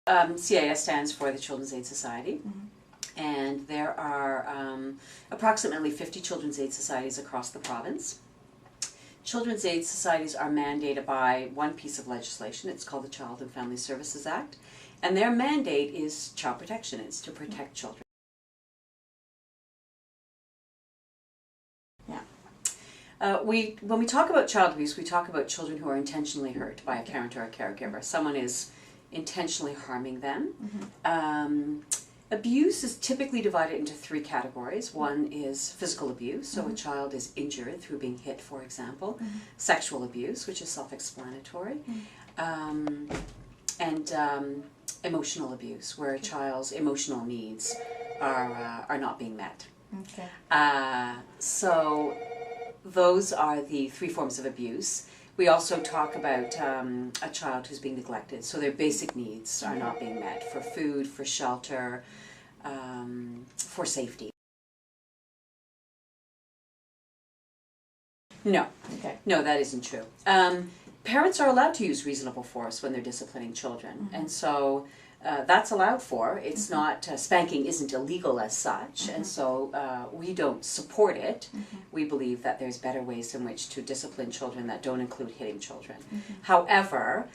CAS stands for the Children's Aid Society, and there are approximately 50 Children's Aid Societies across the province. Children's Aid Societies are mandated by one piece of legislation. It's called the Child and Family Services Act, and their mandate is child protection. It's to protect children. When we talk about child abuse, we talk about children who are intentionally hurt by a parent or a caregiver. Someone is intentionally harming them. Abuse is typically divided into three categories. One is physical abuse, so a child is injured through being hit, for example. Sexual abuse, which is self-explanatory. And emotional abuse, where a child's emotional needs are not being met. Okay. So those are the three forms of abuse. We also talk about a child who's being neglected, so their basic needs are not being met for food, for shelter, for safety. No, no, that isn't true. Parents are allowed to use reasonable force when they're disciplining children, and so that's allowed for. It's not, spanking isn't illegal as such, and so we don't support it. We believe that there's better ways in which to discipline children that don't include hitting children. However,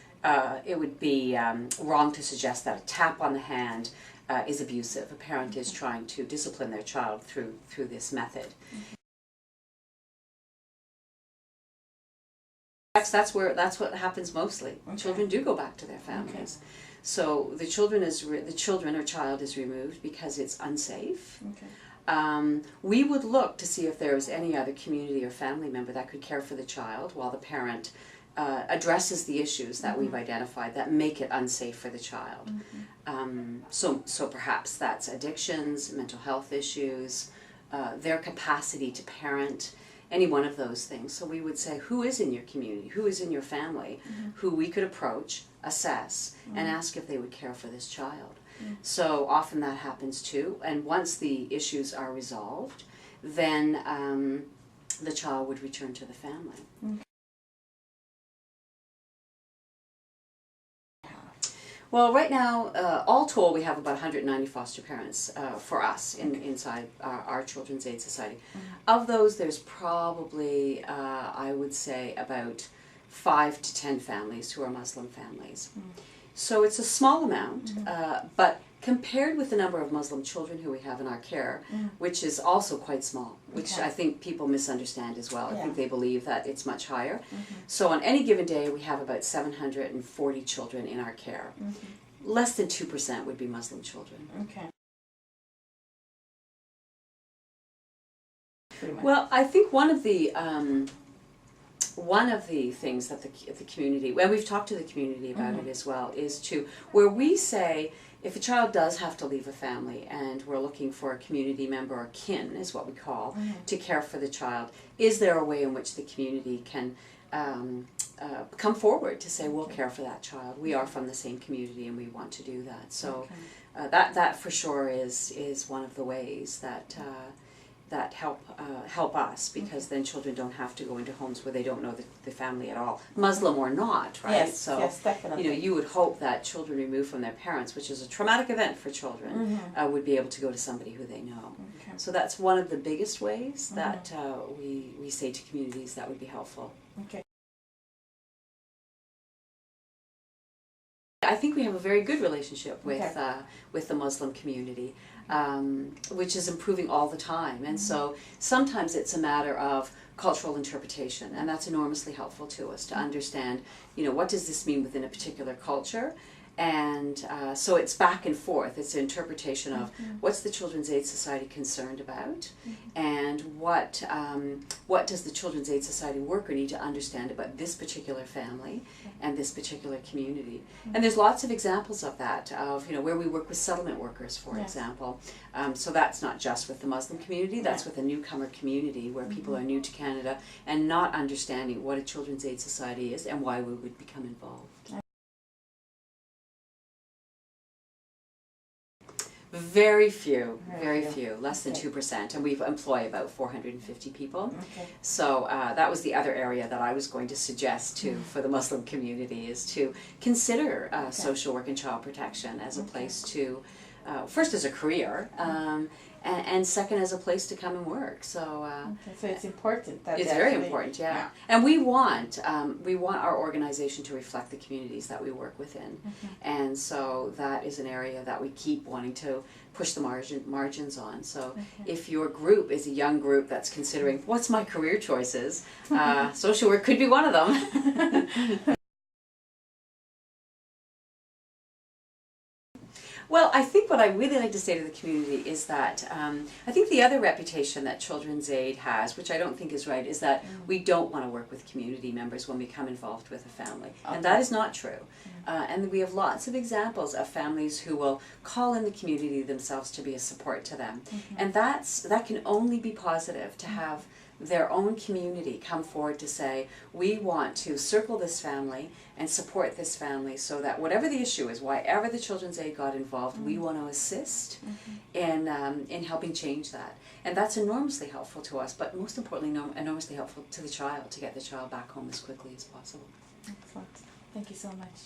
it would be wrong to suggest that a tap on the hand is abusive. A parent is trying to discipline their child through this method. That's what happens mostly. Children do go back to their families. So the children or child is removed because it's unsafe. We would look to see if there was any other community or family member that could care for the child while the parent addresses the issues that we've identified that make it unsafe for the child. So perhaps that's addictions, mental health issues, their capacity to parent, any one of those things. So we would say, who is in your community, who is in your family, who we could approach, assess, and ask if they would care for this child. So often that happens too, and once the issues are resolved, then the child would return to the family. Well, right now, all told, we have about 190 foster parents for us inside our Children's Aid Society. Of those, there's probably, I would say, about 5 to 10 families who are Muslim families. So it's a small amount, but compared with the number of Muslim children who we have in our care, which is also quite small, which I think people misunderstand as well. I think they believe that it's much higher. So on any given day, we have about 740 children in our care. Less than 2% would be Muslim children. Well, I think one of the things that the community, and we've talked to the community about it as well, is where we say, if a child does have to leave a family and we're looking for a community member or kin, is what we call, to care for the child, is there a way in which the community can come forward to say, we'll care for that child. We are from the same community and we want to do that. So that for sure is one of the ways that help us, because then children don't have to go into homes where they don't know the family at all, Muslim or not, right? Yes, so yes, definitely. you would hope that children removed from their parents, which is a traumatic event for children, would be able to go to somebody who they know. So that's one of the biggest ways that we say to communities that would be helpful. I think we have a very good relationship with the Muslim community, which is improving all the time. And so sometimes it's a matter of cultural interpretation, and that's enormously helpful to us to understand, what does this mean within a particular culture? And so it's back and forth. It's an interpretation of what's the Children's Aid Society concerned about, and what does the Children's Aid Society worker need to understand about this particular family and this particular community. And there's lots of examples of that, of where we work with settlement workers, for example. So that's not just with the Muslim community, that's with a newcomer community where people are new to Canada and not understanding what a Children's Aid Society is and why we would become involved. Very few, very few, less than 2%, and we employ about 450 people. Okay. So that was the other area that I was going to suggest to for the Muslim community, is to consider social work and child protection as a place to, first as a career, and second as a place to come and work. So so it's important. That it's very important, yeah. And we want our organization to reflect the communities that we work within, and so that is an area that we keep wanting to push the margins on. So if your group is a young group that's considering what's my career choices, social work could be one of them. Well, I think what I really like to say to the community is that I think the other reputation that Children's Aid has, which I don't think is right, is that we don't want to work with community members when we become involved with a family. And that is not true. And we have lots of examples of families who will call in the community themselves to be a support to them. And that can only be positive, to have their own community come forward to say, we want to circle this family and support this family, so that whatever the issue is, wherever the Children's Aid got involved, we want to assist in helping change that. And that's enormously helpful to us, but most importantly, enormously helpful to the child, to get the child back home as quickly as possible. Excellent. Thank you so much.